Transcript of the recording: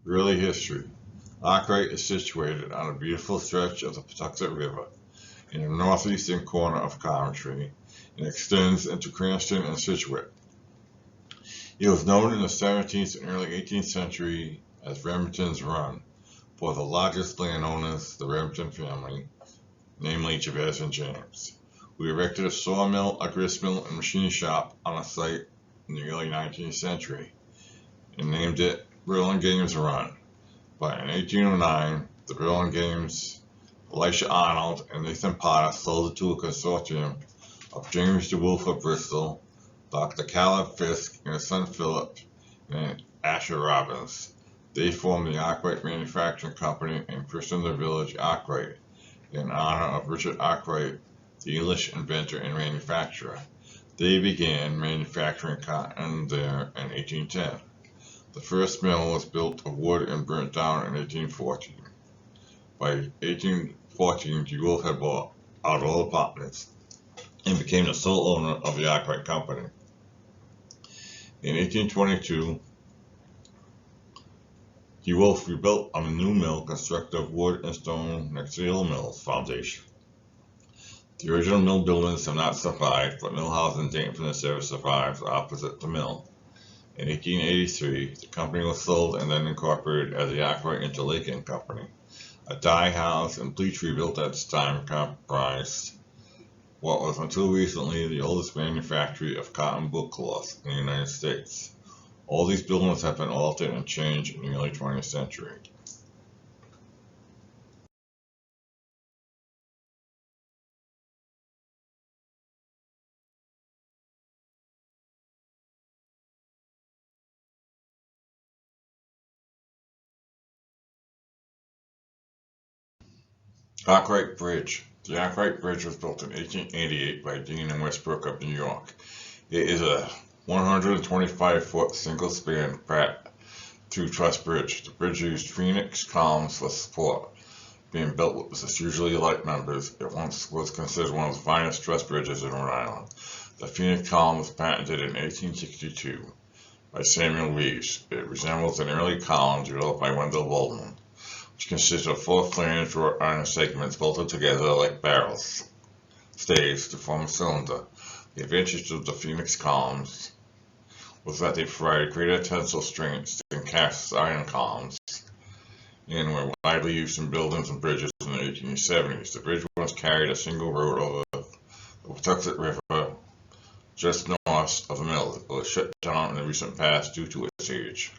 Early history. Arkwright is situated on a beautiful stretch of the Patuxent River in the northeastern corner of Coventry and extends into Cranston and Scituate. It was known in the 17th and early 18th century as Remington's Run for the largest landowners, the Remington family, namely Jabez and James, who erected a sawmill, a gristmill, and machine shop on a site in the early 19th century and named it Burlingame's Run. But in 1809, the Burlingames, Elisha Arnold, and Nathan Potter sold it to a consortium of James DeWolf of Bristol, Dr. Caleb Fisk, and his son Philip, and Asher Robbins. They formed the Arkwright Manufacturing Company and christened the village Arkwright in honor of Richard Arkwright, the English inventor and manufacturer. They began manufacturing cotton there in 1810. The first mill was built of wood and burnt down in 1814. By 1814, DeWolf had bought out all the partners and became the sole owner of the Arkwright Company. In 1822, DeWolf rebuilt a new mill constructed of wood and stone next to the old mill's foundation. The original mill buildings have not survived, but mill house in Dayton, Minnesota survives opposite the mill. In 1883, the company was sold and then incorporated as the Arkwright Interlaken Company. A dye house and bleach rebuilt at this time comprised what was until recently the oldest manufactory of cotton book cloth in the United States. All these buildings have been altered and changed in the early 20th century. Arkwright Bridge. The Arkwright Bridge was built in 1888 by Dean and Westbrook of New York. It is a 125-foot single-span Pratt two-truss bridge. The bridge used Phoenix columns for support. Being built with its usually light members, it once was considered one of the finest truss bridges in Rhode Island. The Phoenix column was patented in 1862 by Samuel Reeves. It resembles an early column developed by Wendell Waldman, which consists of four flanged wrought iron segments bolted together like barrels staves to form a cylinder. The advantage of the Phoenix columns was that they provided greater tensile strength than cast iron columns and were widely used in buildings and bridges in the 1870s. The bridge once carried a single road over the Patuxent River just north of the mill. It was shut down in the recent past due to its age.